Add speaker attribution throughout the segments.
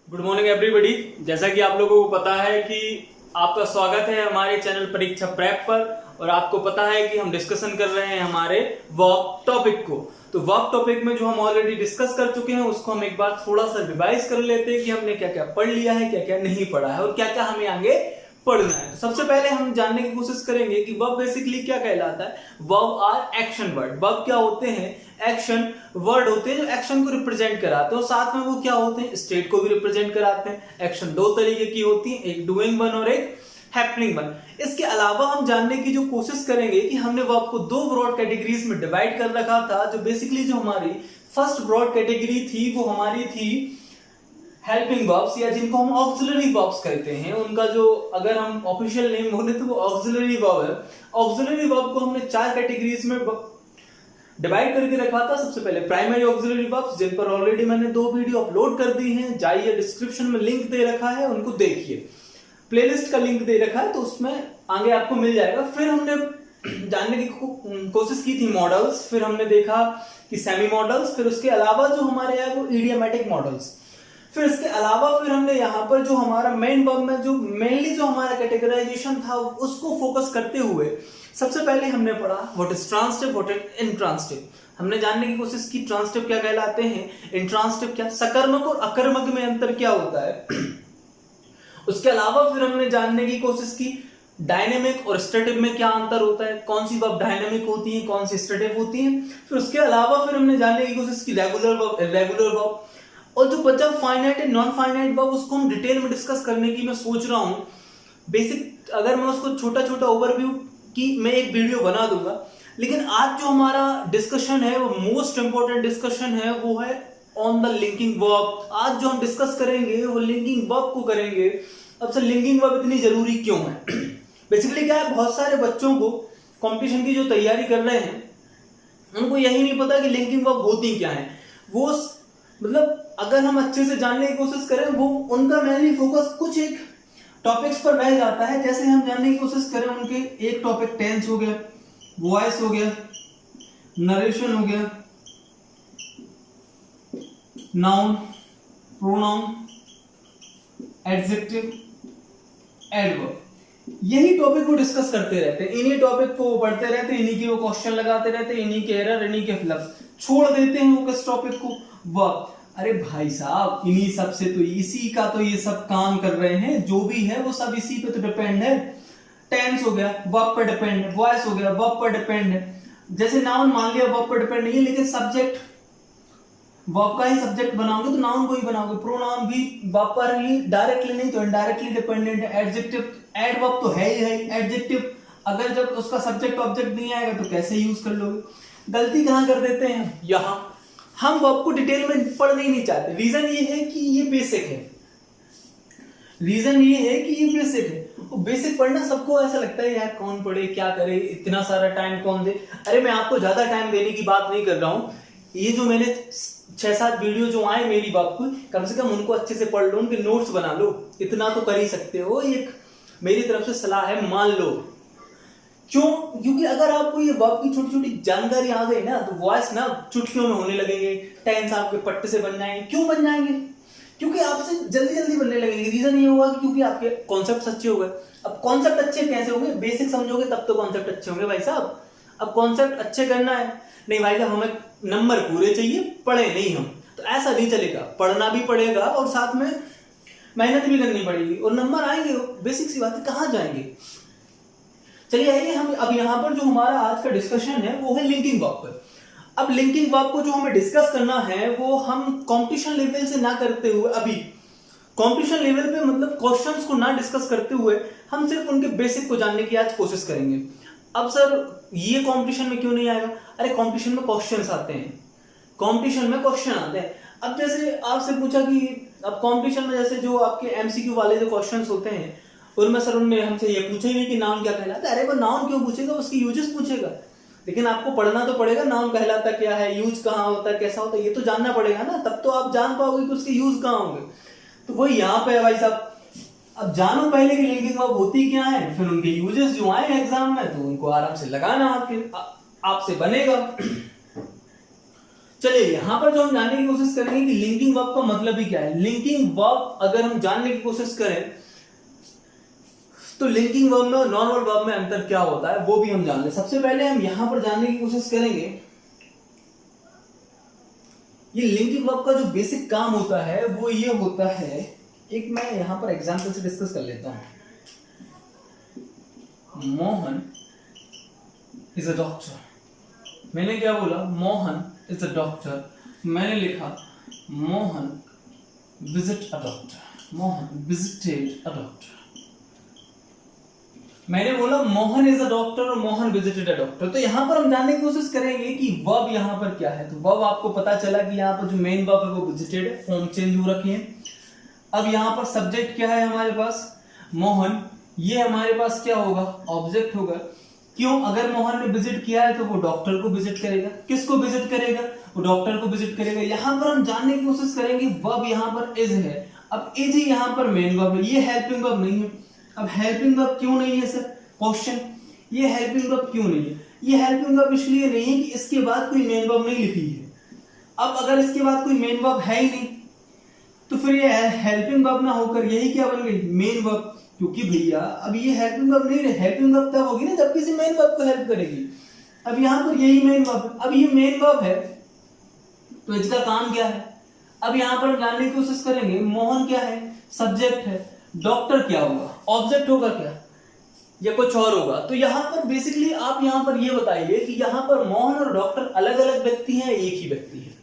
Speaker 1: Good morning everybody. जैसा कि आप लोगों को पता है कि आपका स्वागत है हमारे चैनल परीक्षा प्रेप पर, और आपको पता है कि हम डिस्कशन कर रहे हैं हमारे वर्क टॉपिक को। तो वर्क टॉपिक में जो हम ऑलरेडी डिस्कस कर चुके हैं उसको हम एक बार थोड़ा सा रिवाइज कर लेते हैं कि हमने क्या क्या पढ़ लिया है, क्या क्या नहीं पढ़ा है और क्या क्या हमें आगे पढ़ना है। तो सबसे पहले हम जानने की कोशिश करेंगे कि वर्ब बेसिकली क्या कहलाता है। Verb are action word. Verb क्या होते हैं? एक्शन वर्ड होते हैं जो एक्शन को रिप्रेजेंट कराते हैं, और साथ में वो क्या होते हैं? स्टेट को भी रिप्रेजेंट कराते हैं। एक्शन दो तरीके की होती है, एक डूइंग वन और एक हैपनिंग वन। इसके अलावा हम जानने की जो कोशिश करेंगे कि हमने वर्ब को दो ब्रॉड कैटेगरीज में डिवाइड कर रखा था। जो बेसिकली जो हमारी फर्स्ट ब्रॉड कैटेगरी थी वो हमारी थी हेल्पिंग वर्ब्स, या जिनको हम ऑक्सिलरी वर्ब्स कहते हैं। उनका जो अगर हम ऑफिशियल नेम बोले तो वो ऑक्सिलरी वर्ब है। ऑक्सिलरी वर्ब को हमने चार कैटेगरीज में डिवाइड करके रखा था। सबसे पहले प्राइमरी ऑक्सिलरी वर्ब्स, जिन पर ऑलरेडी मैंने दो वीडियो अपलोड कर दी हैं, जाइए डिस्क्रिप्शन में लिंक दे रखा है, उनको देखिए। प्लेलिस्ट का लिंक दे रखा है तो उसमें आगे आपको मिल जाएगा। फिर हमने जानने की कोशिश की थी मॉडल्स, फिर हमने देखा कि सेमी मॉडल्स, फिर उसके अलावा जो हमारे हैं वो इडियोमैटिक मॉडल्स। फिर इसके अलावा फिर हमने यहाँ पर जो हमारा मेन वर्ब में जो मेनली जो हमारा कैटेगराइजेशन था उसको फोकस करते हुए सबसे पहले हमने पढ़ा what is transitive, what is intransitive. हमने जानने की कोशिश की ट्रांसिटिव क्या कहलाते हैं, इंट्रांसिटिव क्या, सकर्मक और अकर्मक में अंतर क्या होता है। उसके अलावा फिर हमने जानने की कोशिश की डायनेमिक और स्टैटिक में क्या अंतर होता है, कौन सी वर्ब डायनेमिक होती है, कौन सी स्टैटिक होती है। फिर उसके अलावा फिर हमने जानने की कोशिश की रेगुलर वर्ब, इर्रेगुलर वर्ब, और जो बचा finite and non finite verb उसको हम डिटेल में डिस्कस करने की मैं सोच रहा हूं। बेसिक अगर मैं उसको छोटा छोटा ओवरव्यू की मैं एक वीडियो बना दूंगा, लेकिन आज जो हमारा डिस्कशन है वो मोस्ट इंपॉर्टेंट डिस्कशन है, वो है ऑन द लिंकिंग वर्ब। आज जो हम डिस्कस करेंगे वो लिंकिंग वर्ब को करेंगे। अब सर लिंकिंग वर्ब इतनी जरूरी क्यों है? बेसिकली क्या है, बहुत सारे बच्चों को कंपटीशन की जो तैयारी कर रहे हैं उनको यही नहीं पता कि लिंकिंग वर्ब होती क्या है। वो मतलब अगर हम अच्छे से जानने की कोशिश करें वो उनका मेनली फोकस कुछ एक टॉपिक्स पर रह जाता है। जैसे हम जानने की कोशिश करें उनके एक टॉपिक टेंस हो गया, वॉइस हो गया, नरेशन हो गया, नाउन, प्रोनाउन, एडजेक्टिव, एडवर्ब, यही टॉपिक को डिस्कस करते रहते हैं। इन्हीं टॉपिक को पढ़ते रहते हैं, इन्हीं के वो क्वेश्चन लगाते रहते हैं, इन्हीं के एरर, इन्हीं के फ्लक्स, छोड़ देते हैं वो किस टॉपिक को, वर्ब। अरे भाई साहब इन्हीं सब से तो इसी का तो ये सब काम कर रहे हैं, जो भी है वो सब इसी पे तो डिपेंड है। टेंस हो गया वर्ब पर डिपेंड है, वॉइस हो गया वर्ब पर डिपेंड है। जैसे नाउन मान लिया वर्ब पर डिपेंड नहीं है, लेकिन सब्जेक्ट वर्ब का ही सब्जेक्ट बनाओगे तो नाउन को ही बनाओगे। प्रोनाउन भी वर्ब पर ही डायरेक्टली नहीं तो इनडायरेक्टली डिपेंडेंट है। एडजेक्टिव एडवर्ब तो है ही है। एडजेक्टिव अगर जब उसका सब्जेक्ट ऑब्जेक्ट नहीं आएगा तो कैसे यूज कर लोगे। गलती कहां कर देते हैं यहां, हम वर्ब को डिटेल में पढ़ना ही नहीं चाहते। रीजन ये है कि ये बेसिक है, रीजन ये है कि ये बेसिक है। बेसिक पढ़ना सबको ऐसा लगता है यार कौन पढ़े, क्या करे, इतना सारा टाइम कौन दे। अरे मैं आपको ज्यादा टाइम देने की बात नहीं कर रहा हूं। ये जो मैंने 6-7 वीडियो जो आए मेरी बात को, कम से कम उनको अच्छे से पढ़ लो, उनके नोट्स बना लो, इतना तो कर ही सकते हो। एक मेरी तरफ से सलाह है, मान लो। क्यों? क्योंकि अगर आपको ये वर्ब की छोटी छोटी जानकारी आ गई ना तो वॉइस ना चुटकियों में होने लगेंगे, टेंस आपके पट्टे से बन जाएंगे। क्यों बन जाएंगे? क्योंकि आपसे जल्दी जल्दी बनने लगेंगे। रीजन ये होगा क्योंकि आपके कॉन्सेप्ट अच्छे हो गए। अब कॉन्सेप्ट अच्छे कैसे होंगे? बेसिक समझोगे तब तो कॉन्सेप्ट अच्छे होंगे भाई साहब। अब कॉन्सेप्ट अच्छे करना है, नहीं भाई साहब हमें नंबर पूरे चाहिए, पढ़े नहीं हम, तो ऐसा नहीं चलेगा। पढ़ना भी पड़ेगा और साथ में मेहनत भी करनी पड़ेगी, और नंबर आएंगे। बेसिक सी बात है, कहां जाएंगे। चलिए आइए हम अब यहाँ पर जो हमारा आज का डिस्कशन है वो है लिंकिंग वर्ब पर। अब लिंकिंग वर्ब को जो हमें डिस्कस करना है वो हम कंपटीशन लेवल से ना करते हुए, अभी कंपटीशन लेवल पे मतलब क्वेश्चंस को ना डिस्कस करते हुए हम सिर्फ उनके बेसिक को जानने की आज कोशिश करेंगे। अब सर ये कंपटीशन में क्यों नहीं आएगा? अरे कंपटीशन में क्वेश्चंस आते हैं, कंपटीशन में क्वेश्चन आते हैं। अब जैसे आपसे पूछा कि अब कंपटीशन में जैसे जो आपके एमसीक्यू वाले जो क्वेश्चंस होते हैं उनमें सर उनने हमसे ये पूछा ही नहीं कि नाउन क्या कहलाता है। अरे वो नाउन क्यों पूछेगा, उसकी यूजेस पूछेगा। लेकिन आपको पढ़ना तो पड़ेगा, नाउन कहलाता क्या है, यूज कहाँ होता है, कैसा होता है, ये तो जानना पड़ेगा ना, तब तो आप जान पाओगे कि उसके यूज कहाँ होंगे। तो वही यहाँ पे है भाई साहब। अब जानो पहले कि लिंकिंग वर्ब होती क्या है, फिर उनके यूजेस जो आए एग्जाम में तो उनको आराम से लगाना आपसे बनेगा। चलिए यहां पर जो हम जानने की कोशिश करेंगे कि लिंकिंग वर्ब का मतलब ही क्या है। लिंकिंग वर्ब अगर हम जानने की कोशिश करें तो लिंकिंग वर्ब में और नॉर्मल वर्ब में अंतर क्या होता है वो भी हम जान लें। सबसे पहले हम यहां पर जानने की कोशिश करेंगे ये लिंकिंग वर्ब का जो बेसिक काम होता है वो ये होता है, एक मैं यहां पर एग्जांपल से डिस्कस कर लेता हूं। मोहन इज अ डॉक्टर, मैंने क्या बोला, मोहन इज अ डॉक्टर। मैंने लिखा Mohan visit a doctor, Mohan visited a doctor. मैंने बोला मोहन इज अ डॉक्टर और मोहन विजिटेड अ डॉक्टर। तो यहां पर हम जानने की कोशिश करेंगे कि वर्ब यहां पर क्या है। तो वर्ब आपको पता चला कि यहां पर जो मेन वर्ब है वो विजिटेड है, फॉर्म चेंज हो रखी है। अब यहां पर सब्जेक्ट क्या है हमारे पास, मोहन, ये हमारे पास क्या होगा, ऑब्जेक्ट होगा। क्यों, अगर मोहन ने विजिट किया है तो वो डॉक्टर को विजिट करेगा। किसको विजिट करेगा, वो डॉक्टर को विजिट करेगा। यहां पर हम जानने की कोशिश करेंगे वर्ब यहां पर इज है। अब इज ही यहां पर मेन वर्ब है, ये हेल्पिंग वर्ब नहीं है। अब हेल्पिंग वर्ब क्यों नहीं है सर, क्वेश्चन, ये हेल्पिंग वर्ब क्यों नहीं है? ये हेल्पिंग वर्ब इसलिए नहीं है कि इसके बाद कोई मेन वर्ब नहीं लिखी है। अब अगर इसके बाद कोई मेन वर्ब है ही नहीं तो फिर ये हेल्पिंग वर्ब ना होकर यही क्या बन गई, मेन वर्ब। क्योंकि भैया अब ये हेल्पिंग वर्ब नहीं है, हेल्पिंग वर्ब तब होगी ना जब किसी मेन वर्ब को हेल्प करेगी। अब यहां पर यही मेन वर्ब, अब ये मेन वर्ब है तो इसका काम क्या है। अब यहां पर हम जानने की कोशिश करेंगे, मोहन क्या है, सब्जेक्ट है, डॉक्टर क्या होगा, ऑब्जेक्ट होगा क्या या कुछ और होगा। तो यहां पर बेसिकली आप यहां पर ये बताइए कि यहां पर मोहन और डॉक्टर अलग अलग व्यक्ति हैं, एक ही व्यक्ति है।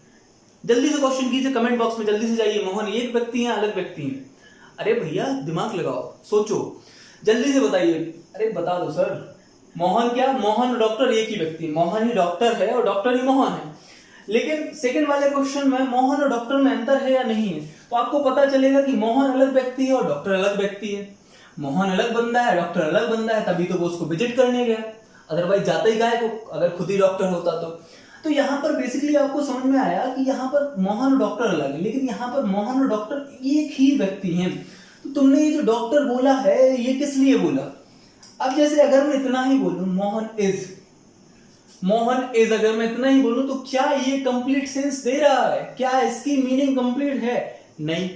Speaker 1: जल्दी से क्वेश्चन कीजिए कमेंट बॉक्स में, जल्दी से जाइए, मोहन एक व्यक्ति है अलग व्यक्ति है। अरे भैया दिमाग लगाओ, सोचो, जल्दी से बताइए। अरे बता दो सर, मोहन क्या, मोहन और डॉक्टर एक ही व्यक्ति, मोहन ही डॉक्टर है और डॉक्टर ही मोहन है। लेकिन सेकंड वाले क्वेश्चन में मोहन और डॉक्टर में अंतर है या नहीं है, तो आपको पता चलेगा कि मोहन अलग व्यक्ति है और डॉक्टर अलग व्यक्ति है। मोहन अलग बंदा है, डॉक्टर अलग बंदा है, तभी तो वो उसको विजिट करने गया, अदरवाइज जाता ही गाय को, अगर खुद ही डॉक्टर होता तो यहाँ पर बेसिकली आपको समझ में आया कि यहाँ पर मोहन और डॉक्टर अलग है, लेकिन यहाँ पर मोहन और डॉक्टर एक ही व्यक्ति हैं। तो तुमने ये जो डॉक्टर बोला है ये किस लिए बोला। अब जैसे अगर मैं इतना ही बोलूं मोहन इज, अगर मैं इतना ही बोलूं तो क्या ये कंप्लीट सेंस दे रहा है, क्या इसकी मीनिंग कंप्लीट है, नहीं,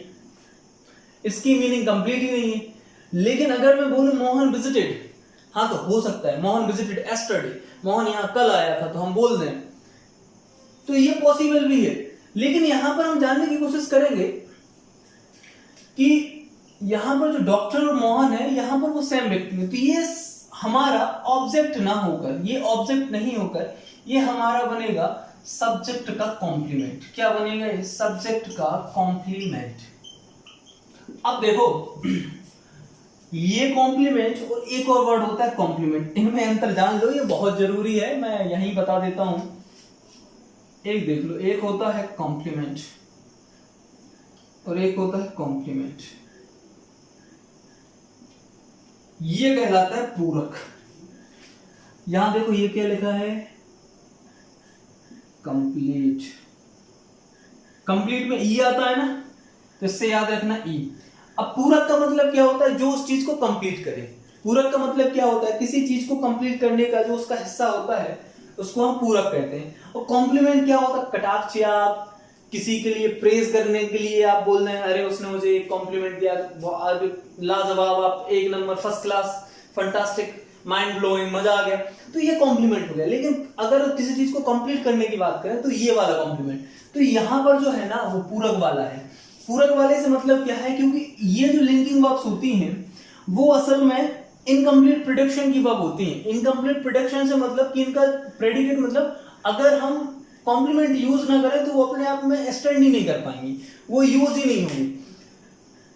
Speaker 1: इसकी मीनिंग कंप्लीट ही नहीं है। लेकिन अगर मैं बोलूं मोहन विजिटेड, हाँ तो हो सकता है मोहन विजिटेड एस्टरडे, मोहन यहाँ कल आया था, तो हम बोल दें, तो ये पॉसिबल भी है। लेकिन यहां पर हम जानने की कोशिश करेंगे कि यहां पर जो डॉक्टर और मोहन है यहां पर वो सेम व्यक्ति है, तो ये हमारा ऑब्जेक्ट ना होकर, ये ऑब्जेक्ट नहीं होकर ये हमारा बनेगा सब्जेक्ट का कॉम्प्लीमेंट। क्या बनेगा, ये सब्जेक्ट का कॉम्प्लीमेंट। अब देखो ये कॉम्प्लीमेंट और एक और वर्ड होता है कॉम्प्लीमेंट, इनमें अंतर जान लो, ये बहुत जरूरी है, मैं यहीं बता देता हूं। एक देख लो, एक होता है कॉम्प्लीमेंट और एक होता है कॉम्प्लीमेंट। ये कहलाता है पूरक। यहां देखो ये क्या लिखा है, कंप्लीट। कंप्लीट में ई आता है ना, तो इससे याद रखना ई। अब पूरक का मतलब क्या होता है, जो उस चीज को कंप्लीट करे। पूरक का मतलब क्या होता है, किसी चीज को कंप्लीट करने का जो उसका हिस्सा होता है उसको हम पूरक कहते हैं। और कॉम्प्लीमेंट क्या होता है, कटाक्ष, या किसी के लिए प्रेज करने के लिए आप बोल रहे हैं, अरे उसने मुझे एक कॉम्प्लीमेंट दिया, लाजवाब, आप एक number, first class, fantastic, mind blowing, मजा आ गया, तो ये कॉम्प्लीमेंट हो गया। लेकिन अगर किसी चीज को कंप्लीट करने की बात करें तो ये वाला कॉम्प्लीमेंट, तो यहां पर जो है ना वो पूरक वाला है। पूरक वाले से मतलब क्या है, क्योंकि ये जो लिंकिंग वर्ब्स होती हैं वो असल में इनकम्प्लीट प्रिडिक्शन की वर्ब होती हैं। इनकम्प्लीट प्रिडिक्शन से मतलब कि इनका प्रेडिकेट, मतलब अगर हम कॉम्प्लीमेंट यूज ना करें तो वो अपने आप में स्टैंड ही नहीं कर पाएंगी, वो यूज ही नहीं होंगी।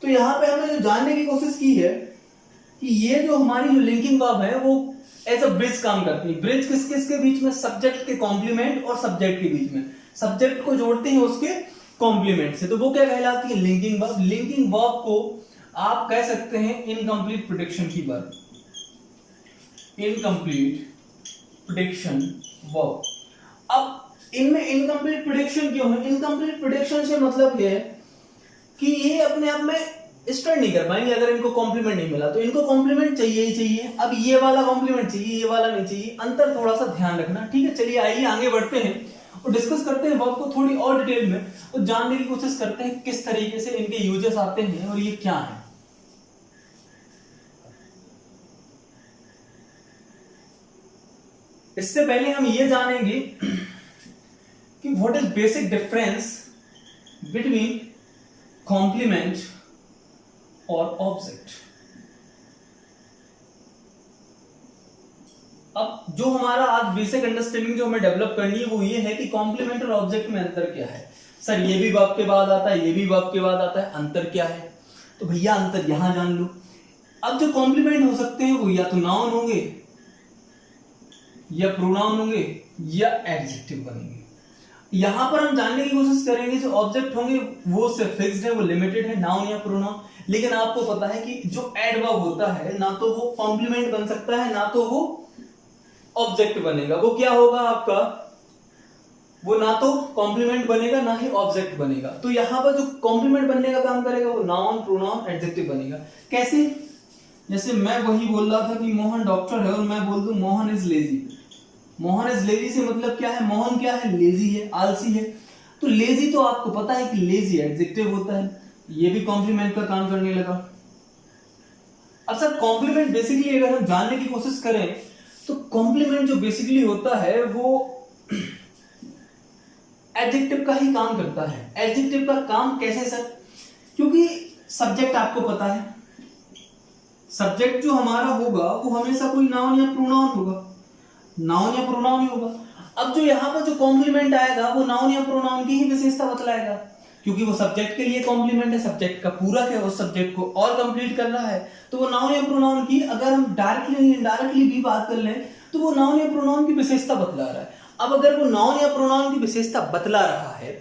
Speaker 1: तो यहाँ पे हमने जो जानने की कोशिश की है कि ये जो हमारी जो लिंकिंग वर्ब है वो एज अ ब्रिज काम करती है। ब्रिज किस किस के बीच में, सब्जेक्ट के कॉम्प्लीमेंट और सब्जेक्ट के बीच में, सब्जेक्ट को जोड़ते हैं उसके कॉम्प्लीमेंट से, तो वो क्या कहलाती है, लिंकिंग वर्ब। लिंकिंग वर्ब को आप कह सकते हैं इनकम्प्लीट प्रिडिक्शन की वर्ब, इनकम्प्लीट प्रिडिक्शन वर्ब। अब इनमें इनकम्प्लीट प्रिडिक्शन क्यों है, इनकम्प्लीट प्रिडिक्शन से मतलब ये है कि ये अपने आप में स्टैंड नहीं कर पाएंगे अगर इनको कॉम्प्लीमेंट नहीं मिला, तो इनको कॉम्प्लीमेंट चाहिए ही चाहिए। अब ये वाला कॉम्प्लीमेंट चाहिए, ये वाला नहीं चाहिए, अंतर थोड़ा सा ध्यान रखना, ठीक है। चलिए आइए आगे बढ़ते हैं और डिस्कस करते हैं वर्ब को थोड़ी और डिटेल में और जानने की कोशिश करते हैं किस तरीके से इनके यूजेस आते हैं और ये क्या है। इससे पहले हम ये जानेंगे कि what is basic difference between complement और ऑब्जेक्ट। अब जो हमारा आज बेसिक अंडरस्टैंडिंग जो हमें डेवलप करनी है वो ये है कि कॉम्प्लीमेंट और ऑब्जेक्ट में अंतर क्या है। सर ये भी वर्ब के बाद आता है, ये भी वर्ब के बाद आता है, अंतर क्या है? तो भैया अंतर यहां जान लो। अब जो कॉम्प्लीमेंट हो सकते हैं वो या तो नाउन होंगे या प्रोनाउन होंगे या एडजेक्टिव बनेंगे। यहां पर हम जानने की कोशिश करेंगे जो ऑब्जेक्ट होंगे वो सिर्फ फिक्स्ड है, वो लिमिटेड है, नाउन या प्रोनाउन। लेकिन आपको पता है कि जो एडवर्ब होता है ना तो वो कॉम्प्लीमेंट बन सकता है ना तो वो ऑब्जेक्ट बनेगा। वो क्या होगा आपका, वो ना तो कॉम्प्लीमेंट बनेगा ना ही ऑब्जेक्ट बनेगा। तो यहां पर जो कॉम्प्लीमेंट बनने का काम करेगा वो नाउन प्रोनाउन एडजेक्टिव बनेगा। कैसे? जैसे मैं वही बोल रहा था कि मोहन डॉक्टर है और मैं बोल दूं Mohan is lazy. Mohan is lazy से मतलब क्या है, मोहन क्या है, लेजी है, आलसी है। तो लेजी तो आपको पता है कि लेजी एडजेक्टिव होता है, ये भी कॉम्प्लीमेंट का काम करने लगा। अब सर कॉम्प्लीमेंट बेसिकली अगर हम जानने की कोशिश करें तो कॉम्प्लीमेंट जो बेसिकली होता है वो एडजेक्टिव का ही काम करता है। एडजेक्टिव का काम कैसे सर? क्योंकि सब्जेक्ट आपको पता है, सब्जेक्ट जो हमारा होगा वो हमेशा कोई नाउन या प्रोनाउन होगा, नाउन या प्रोनाउन ही होगा। अब जो यहाँ पर जो कॉम्प्लीमेंट आएगा वो नाउन या प्रोनाउन की ही विशेषता बतलाएगा, क्योंकि वो सब्जेक्ट के लिए कॉम्प्लीमेंट है, सब्जेक्ट का पूरक है, उस सब्जेक्ट को और कंप्लीट कर रहा है। तो वो नाउन या प्रोनाउन की, अगर हम डायरेक्टली इनडायरेक्टली भी बात कर लें तो वो नाउन या प्रोनाउन की विशेषता बतला रहा है। अब अगर वो नाउन या प्रोनाउन की विशेषता बतला रहा है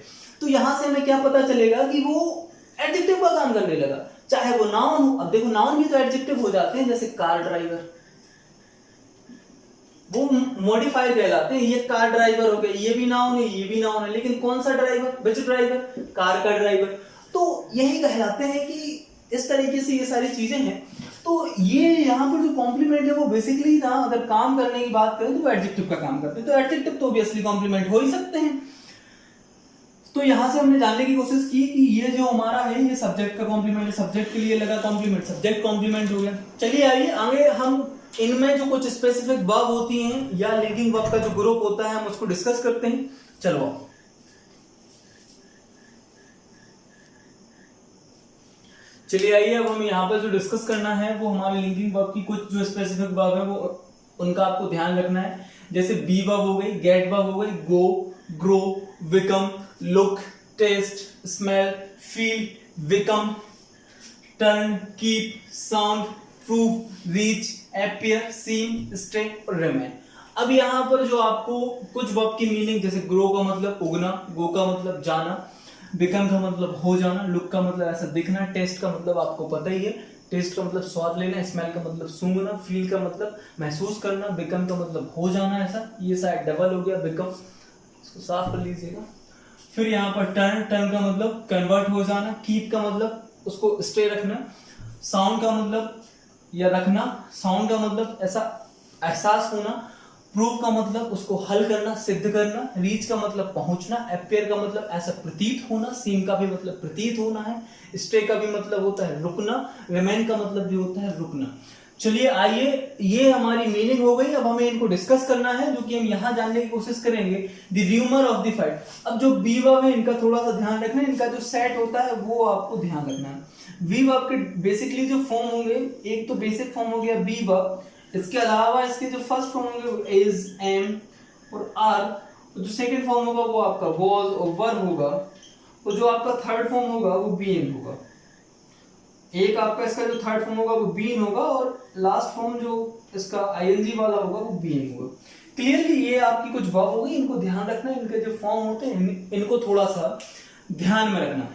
Speaker 1: तो यहां से हमें क्या पता चलेगा कि वो एडजेक्टिव का काम करने लगा, चाहे वो नाउन हो। अब देखो नाउन भी तो एडजेक्टिव हो जाते हैं, जैसे कार ड्राइवर, वो मॉडिफायर कहलाते हैं। ये कार ड्राइवर हो गए, ये भी नाउन है, ये भी नाउन है, लेकिन कौन सा ड्राइवर, विच ड्राइवर, कार का ड्राइवर। तो यही कहलाते हैं कि इस तरीके से ये सारी चीजें हैं। तो ये यहाँ पर जो कॉम्प्लीमेंट है वो बेसिकली ना अगर काम करने की बात करें तो वो एडजेक्टिव का काम करते हैं। तो एडजेक्टिव तो ऑब्वियसली कॉम्प्लीमेंट हो ही सकते हैं। तो यहां से हमने जानने की कोशिश की कि ये जो हमारा है ये सब्जेक्ट का कॉम्प्लीमेंट है, सब्जेक्ट के लिए लगा कॉम्प्लीमेंट, सब्जेक्ट कॉम्प्लीमेंट हो गया। चलिए आइए आगे हम इनमें जो कुछ स्पेसिफिक वर्ब होती हैं या लिंकिंग वर्ब का जो ग्रुप होता है हम उसको डिस्कस करते हैं। चलो चलिए आइए अब हम यहाँ पर जो डिस्कस करना है वो हमारे लिंकिंग वर्ब की कुछ जो स्पेसिफिक वर्ब है वो उनका आपको ध्यान रखना है। जैसे बी वर्ब हो गई, गेट वर्ब हो गई, go, grow, become, look, taste, smell, feel, become, turn, keep, sound, prove, reach, appear, seem, stay और रिमेन। अब यहाँ पर जो आपको कुछ वर्ब की मीनिंग, जैसे ग्रो का मतलब उगना, गो का मतलब जाना, बिकम का मतलब हो जाना, लुक का मतलब ऐसा दिखना, टेस्ट का मतलब आपको पता ही है, टेस्ट का मतलब स्वाद लेना, स्मेल का मतलब सूंघना, फील का मतलब महसूस करना, बिकम का मतलब हो जाना ऐसा, ये शायद डबल हो गया बिकम, इसको साफ कर लीजिएगा। फिर यहाँ पर टर्न, टर्न का मतलब कन्वर्ट हो जाना, कीप का मतलब उसको स्टे रखना, साउंड का मतलब या रखना, साउंड का मतलब ऐसा एहसास होना, प्रूव का मतलब उसको हल करना, सिद्ध करना, रीच का मतलब पहुंचना, अपीयर का मतलब ऐसा प्रतीत होना, सीम का भी मतलब प्रतीत होना है, स्टे का भी मतलब होता है रुकना, रिमेन का मतलब भी होता है रुकना। चलिए आइए, ये हमारी मीनिंग हो गई। अब हमें इनको डिस्कस करना है, जो कि हम यहाँ जानने की कोशिश करेंगे। The rumour of the fight. अब जो बी वर्ब है इनका थोड़ा सा ध्यान रखना है, इनका जो सेट होता है वो आपको ध्यान रखना है। बी वर्ब के बेसिकली जो फॉर्म होंगे, एक तो बेसिक फॉर्म हो गया बी वर्ब, इसके अलावा इसके जो फर्स्ट फॉर्म होंगे इज, एम और आर, जो सेकंड फॉर्म होगा वो आपका वाज और वर होगा, और जो आपका थर्ड फॉर्म होगा वो बीइंग होगा। एक आपका इसका जो थर्ड फॉर्म होगा वो बीइंग होगा और लास्ट फॉर्म जो इसका आईएनजी वाला होगा वो बीइंग होगा। क्लियरली ये आपकी कुछ वर्ब होगी, इनको ध्यान रखना, इनके जो फॉर्म होते हैं इनको थोड़ा सा ध्यान में रखना।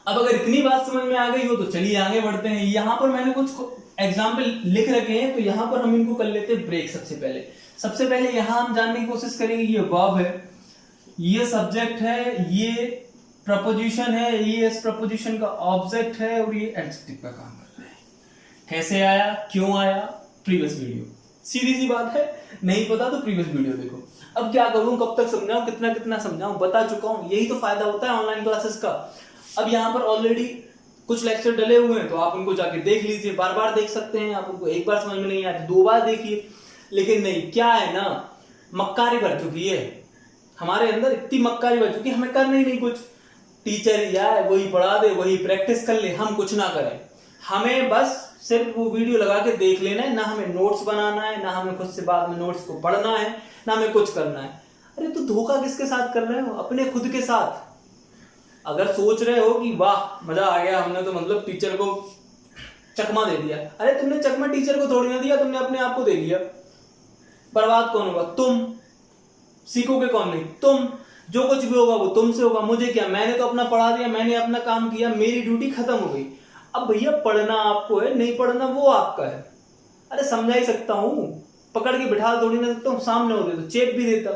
Speaker 1: अब अगर इतनी बात समझ में आ गई हो तो चलिए आगे बढ़ते हैं। यहाँ पर मैंने कुछ एग्जाम्पल लिख रखे हैं, तो यहाँ पर हम इनको कर लेते हैं ब्रेक। सबसे पहले यहाँ हम जानने की कोशिश करेंगे, ये वर्ब है, ये सब्जेक्ट है, ये प्रपोजिशन है, ये इस प्रपोजिशन का ऑब्जेक्ट है और ये एडजेक्टिव का काम कर रहा है। कैसे आया, क्यों आया, प्रीवियस वीडियो, सीधी सी बात है, नहीं पता तो प्रीवियस वीडियो देखो। अब क्या करूं, कब तक समझाऊं, कितना कितना समझाऊं, बता चुका हूं। यही तो फायदा होता है ऑनलाइन क्लासेस का। अब यहाँ पर ऑलरेडी कुछ लेक्चर डले हुए हैं, तो आप उनको जाके देख लीजिए, बार बार देख सकते हैं आप उनको। एक बार समझ में नहीं आती 2 बार देखिए। लेकिन नहीं, क्या है ना, मक्कारी भर चुकी है हमारे अंदर, इतनी मक्कारी भर चुकी है, हमें करना ही नहीं कुछ। टीचर ही आए, वही पढ़ा दे, वही प्रैक्टिस कर ले, हम कुछ ना करें। हमें बस सिर्फ वो वीडियो लगा के देख लेना है, ना हमें नोट्स बनाना है, ना हमें खुद से बाद में नोट्स को पढ़ना है, ना हमें कुछ करना है। अरे तो धोखा किसके साथ कर रहे हो? अपने खुद के साथ। अगर सोच रहे हो कि वाह मजा आ गया, हमने तो मतलब टीचर को चकमा दे दिया, अरे तुमने चकमा टीचर को थोड़ी ना दिया, तुमने अपने आप को दे लिया। बर्बाद कौन होगा? तुम। सीखोगे कौन? नहीं, तुम। जो कुछ भी होगा वो तुमसे होगा, मुझे क्या, मैंने तो अपना पढ़ा दिया, मैंने अपना काम किया, मेरी ड्यूटी खत्म हो गई। अब भैया पढ़ना आपको है, नहीं पढ़ना वो आपका है। अरे समझा ही सकता हूं, पकड़ के बिठा थोड़ी ना सकता हूं। सामने होते तो चेप भी देता,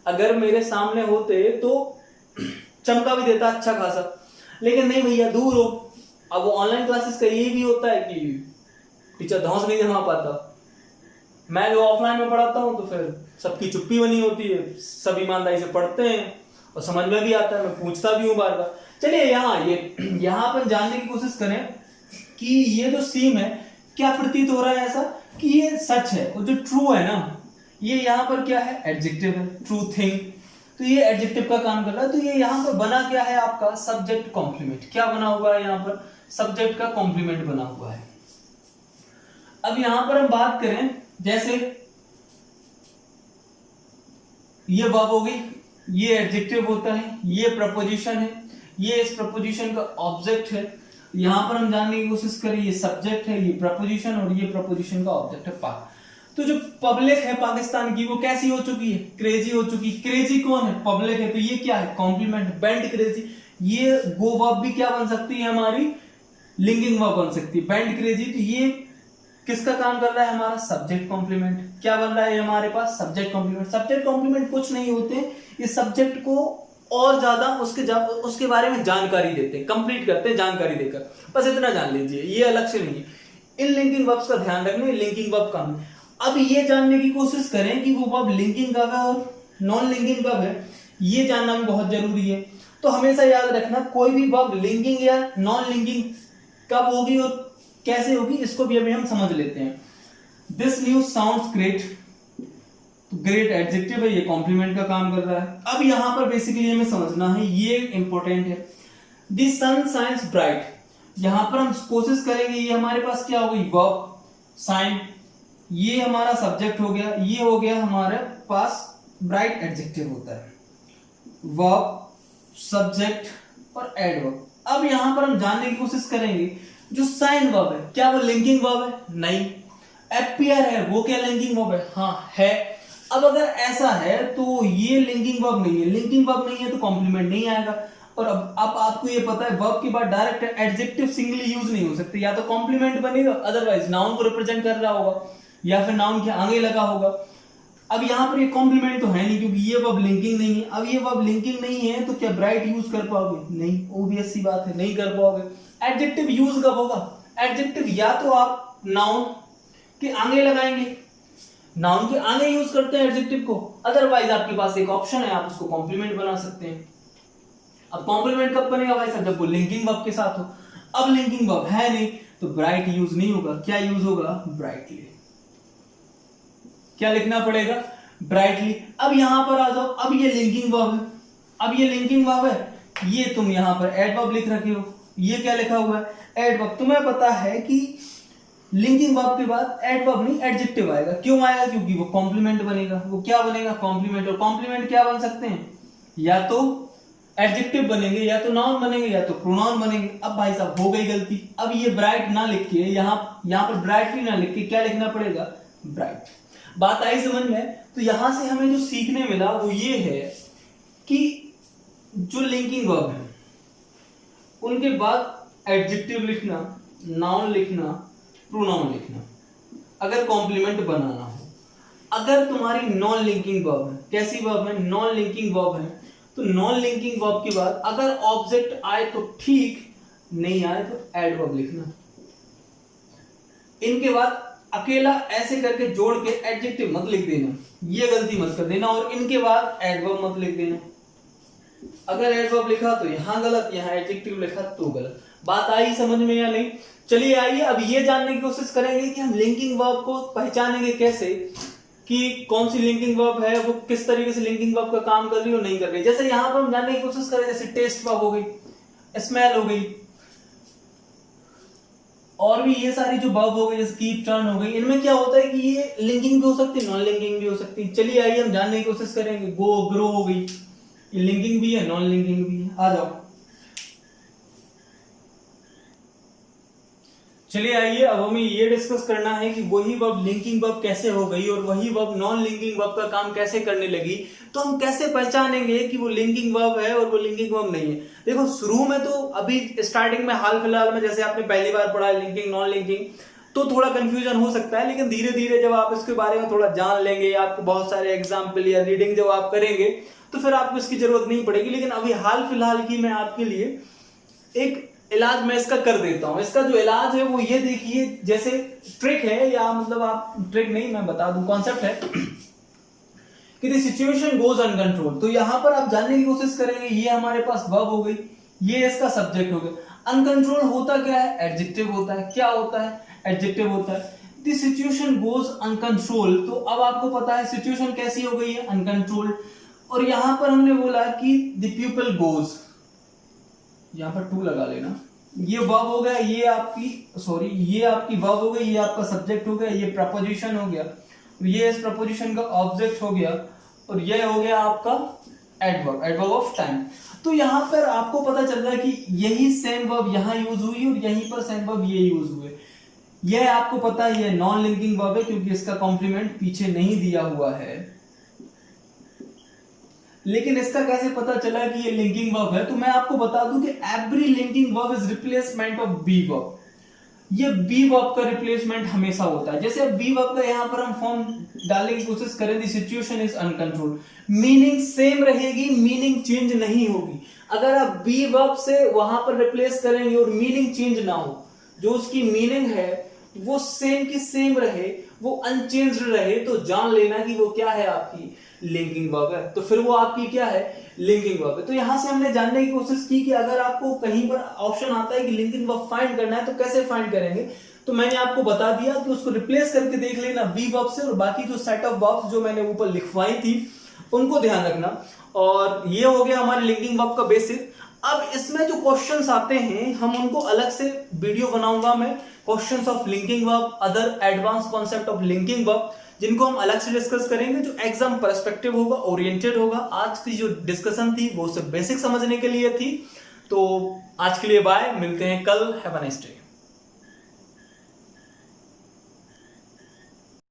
Speaker 1: अगर मेरे सामने होते तो चमका भी देता अच्छा खासा। लेकिन नहीं भैया, दूर हो। अब वो ऑनलाइन क्लासेस का यही भी होता है कि टीचर धौंस नहीं जमा पाता। मैं जो ऑफलाइन में पढ़ाता हूँ तो फिर सबकी चुप्पी बनी होती है, सब ईमानदारी से पढ़ते हैं और समझ में भी आता है, मैं पूछता भी हूँ बार बार। चलिए यहाँ अपन जानने की कोशिश करें कि ये जो सीन है, क्या प्रतीत हो रहा है ऐसा कि ये सच है, और जो ट्रू है ना, ये यहाँ पर क्या है? एडजेक्टिव है, ट्रू थिंग। तो ये एडजेक्टिव का काम कर रहा है। तो ये यहाँ पर बना क्या है आपका? Subject complement. क्या बना हुआ है यहाँ पर? सब्जेक्ट का कॉम्प्लीमेंट बना हुआ है। अब यहाँ पर हम बात करें, जैसे ये वर्ब हो गई, ये एडजेक्टिव होता है, ये प्रपोजिशन है, ये इस प्रपोजिशन का ऑब्जेक्ट है। यहां पर हम जानने की कोशिश करें, ये सब्जेक्ट है, ये प्रपोजिशन, और ये प्रपोजिशन का ऑब्जेक्ट है पाक। तो जो पब्लिक है पाकिस्तान की, वो कैसी हो चुकी है? क्रेजी हो चुकी है। क्रेजी कौन है? पब्लिक है। तो ये क्या है? Complement, went crazy. ये गो वर्ब भी क्या बन सकती है हमारी? लिंकिंग वर्ब बन सकती है, बेंड क्रेजी। तो ये किसका काम कर रहा है? हमारा सब्जेक्ट कॉम्प्लीमेंट। क्या बन रहा है हमारे पास? Subject complement. सब्जेक्ट कॉम्प्लीमेंट कुछ नहीं होते, ये सब्जेक्ट को और ज्यादा उसके बारे में जानकारी देते हैं, कंप्लीट करते हैं जानकारी देकर। बस इतना जान लीजिए, ये अलग से नहीं है। इन लिंकिंग वर्ब्स का ध्यान रखना, लिंकिंग वर्ब काम है। अब ये जानने की कोशिश करें कि वो वर्ब लिंकिंग कब है और नॉन लिंकिंग कब है, ये जानना भी बहुत जरूरी है। तो हमेशा याद रखना, कोई भी वर्ब लिंकिंग या नॉन लिंकिंग कब होगी और कैसे होगी, इसको भी अभी हम समझ लेते हैं। This news sounds great, great adjective है, ये कॉम्प्लीमेंट का काम कर रहा है। अब यहां पर बेसिकली हमें समझना है, ये इंपॉर्टेंट है। द सन शाइन्स ब्राइट, यहां पर हम कोशिश करेंगे, ये हमारे पास क्या हो गई? वर्ब, शाइन, ये हमारा सब्जेक्ट हो गया, ये हो गया हमारे पास ब्राइट एडजेक्टिव होता है, वर्ब, सब्जेक्ट और एडवर्ब। अब यहां पर हम जानने की कोशिश करेंगे, जो साइन वर्ब है, क्या वो लिंकिंग वर्ब है? नहीं। अपीयर है, वो क्या लिंकिंग वर्ब है? हाँ है। अब अगर ऐसा है तो ये लिंकिंग वर्ब नहीं है, लिंकिंग वर्ब नहीं है तो कॉम्प्लीमेंट नहीं आएगा। और अब आपको ये पता है, वर्ब के बाद डायरेक्ट एडजेक्टिव सिंगली यूज नहीं हो सकते, या तो कॉम्प्लीमेंट बनेगा, अदरवाइज नाउन को रिप्रेजेंट कर रहा होगा, या फिर नाउन के आगे लगा होगा। अब यहाँ पर ये कॉम्प्लीमेंट तो है नहीं, क्योंकि ये वर्ब लिंकिंग नहीं है। अब ये वर्ब लिंकिंग नहीं है तो क्या ब्राइट यूज कर पाओगे? नहीं, ऑब्वियस सी बात है, नहीं कर पाओगे। एडजेक्टिव यूज कब होगा? एडजेक्टिव या तो आप नाउन के आगे लगाएंगे, नाउन के आगे यूज करते हैं एडजेक्टिव को, अदरवाइज आपके पास एक ऑप्शन है, आप उसको कॉम्प्लीमेंट बना सकते हैं। अब कॉम्प्लीमेंट कब बनेगा भाई साहब? जब वो लिंकिंग वर्ब के साथ हो। अब लिंकिंग वर्ब है नहीं तो ब्राइट यूज नहीं होगा। क्या यूज होगा? ब्राइटली। क्या लिखना पड़ेगा? ब्राइटली। अब यहां पर आ जाओ, अब ये लिंकिंग वर्ब है, अब ये लिंकिंग वर्ब है, ये तुम यहां पर एडवर्ब लिख रखे हो, ये क्या लिखा हुआ है? एडवर्ब। तुम्हें पता है कि लिंकिंग वर्ब के बाद एडवर्ब नहीं एडजेक्टिव आएगा। क्यों आएगा? क्योंकि वो कॉम्प्लीमेंट बनेगा। वो क्या बनेगा? कॉम्प्लीमेंट। और कॉम्प्लीमेंट क्या बन सकते हैं? या तो एडजेक्टिव बनेंगे, या तो नाउन बनेंगे, या तो प्रोनाउन बनेंगे। अब भाई साहब हो गई गलती, अब ये ब्राइट ना लिख के यहां पर ब्राइटली ना लिख के क्या लिखना पड़ेगा? ब्राइट। बात आई समझ में? तो यहां से हमें जो सीखने मिला वो ये है कि जो लिंकिंग वर्ब है उनके बाद एडजेक्टिव लिखना, नाउन लिखना, प्रोनाउन लिखना, अगर कॉम्प्लीमेंट बनाना हो। अगर तुम्हारी नॉन लिंकिंग वर्ब है, कैसी वर्ब है? नॉन लिंकिंग वर्ब है, तो नॉन लिंकिंग वर्ब के बाद अगर ऑब्जेक्ट आए तो ठीक, नहीं आए तो एडवर्ब लिखना। इनके बाद अकेला ऐसे करके जोड़ के एडजेक्टिव मत लिख देना, ये गलती मत कर देना, और इनके बाद एडवर्ब मत लिख देना। अगर एडवर्ब लिखा तो यहाँ गलत, यहाँ एडजेक्टिव लिखा तो गलत। बात आई समझ में या नहीं? चलिए आइए अब ये जानने की कोशिश करेंगे कि हम लिंकिंग वर्ब को पहचानेंगे कैसे, कि कौन सी लिंकिंग वर्ब है वो किस तरीके से लिंकिंग वर्ब का काम कर रही है और नहीं कर रही। जैसे यहाँ पर हम जानने की कोशिश करें, जैसे टेस्ट वर्ब हो गई, स्मेल हो गई, और भी ये सारी जो वर्ब हो गई, जैसे कीप, टर्न हो गई, इनमें क्या होता है कि ये लिंकिंग भी हो सकती है, नॉन लिंकिंग भी हो सकती है। चलिए आइए हम जानने की कोशिश करेंगे। गो, ग्रो हो गई, ये लिंकिंग भी है, नॉन लिंकिंग भी है। आ जाओ, चलिए आइए अब हमें ये डिस्कस करना है कि वही वर्ब लिंकिंग वर्ब कैसे हो गई और वही वर्ब नॉन लिंकिंग वर्ब का काम कैसे करने लगी। तो हम कैसे पहचानेंगे कि वो लिंकिंग वर्ब है और वो लिंकिंग वर्ब नहीं है। देखो शुरू में तो अभी स्टार्टिंग में हाल फिलहाल में जैसे आपने पहली बार पढ़ा है लिंकिंग नॉन लिंकिंग, तो थोड़ा कंफ्यूजन हो सकता है, लेकिन धीरे धीरे जब आप इसके बारे में थोड़ा जान लेंगे, आपको बहुत सारे एग्जाम्पल या रीडिंग जब आप करेंगे तो फिर आपको इसकी जरूरत नहीं पड़ेगी। लेकिन अभी हाल फिलहाल की मैं आपके लिए एक इलाज मैं इसका कर देता हूं। इसका जो इलाज है वो ये देखिए, जैसे ट्रिक है, या मतलब आप ट्रिक नहीं मैं बता दूं, कॉन्सेप्ट है कि द सिचुएशन गोज अनकंट्रोल। तो यहां पर आप जानने की कोशिश करेंगे, ये हमारे पास वर्ब हो गई, ये इसका सब्जेक्ट हो गया। अनकंट्रोल होता क्या है? एडजेक्टिव होता है। क्या होता है? एडजेक्टिव होता है। द सिचुएशन गोज अनकंट्रोल, तो अब आपको पता है सिचुएशन कैसी हो गई है? अनकंट्रोल। और यहां पर हमने बोला कि द पीपल गोज, यहां पर टू लगा लेना, ये वर्ब हो गया, ये आपकी वर्ब हो गई, ये आपका सब्जेक्ट हो गया, ये प्रपोजिशन हो गया, ये इस प्रपोजिशन का ऑब्जेक्ट हो गया, और ये हो गया आपका एडवर्ब ऑफ टाइम। तो यहां पर आपको पता चल रहा है कि यही सेम वर्ब यहां यूज हुई और यहीं पर सेम वर्ब ये यूज हुए। यह आपको पता है ये नॉन लिंकिंग वर्ब है क्योंकि इसका कॉम्प्लीमेंट पीछे नहीं दिया हुआ है। लेकिन इसका कैसे पता चला कि ये लिंकिंग वर्ब है? तो मैं आपको बता दूं कि every linking verb is replacement of be verb. ये बी वर्ब का रिप्लेसमेंट हमेशा होता है। जैसे अब बी वर्ब का यहां पर हम फॉर्म डालने की कोशिश करें, the situation is uncontrol, meaning same रहेगी, मीनिंग चेंज नहीं होगी। अगर आप बी वर्ब से वहां पर रिप्लेस करेंगे और मीनिंग चेंज ना हो, जो उसकी मीनिंग है वो सेम की सेम रहे, वो अनचेंज्ड रहे, तो जान लेना कि वो क्या है? आपकी लिंकिंग वर्ब है। तो फिर वो आपकी क्या है? लिंकिंग वर्ब है। तो यहां से हमने जानने की कोशिश की कि अगर आपको कहीं पर ऑप्शन आता है कि लिंकिंग वर्ब फाइंड करना है तो कैसे फाइंड करेंगे, तो मैंने आपको बता दिया कि उसको रिप्लेस करके देख लेना बी वर्ब से, और बाकी जो सेट ऑफ वर्ब्स जो मैंने ऊपर लिखवाई थी उनको ध्यान रखना। और ये हो गया हमारे लिंकिंग वर्ब का बेसिक। अब इसमें जो क्वेश्चंस आते हैं हम उनको अलग से वीडियो बनाऊंगा मैं, questions of linking verb, other advance concept of linking verb, जिनको हम अलग से डिस्कस करेंगे, जो एग्जाम पर्सपेक्टिव होगा, ओरिएंटेड होगा। आज की जो डिस्कशन थी वो सिर्फ बेसिक समझने के लिए थी। तो आज के लिए बाय, मिलते हैं कल। Have a nice day.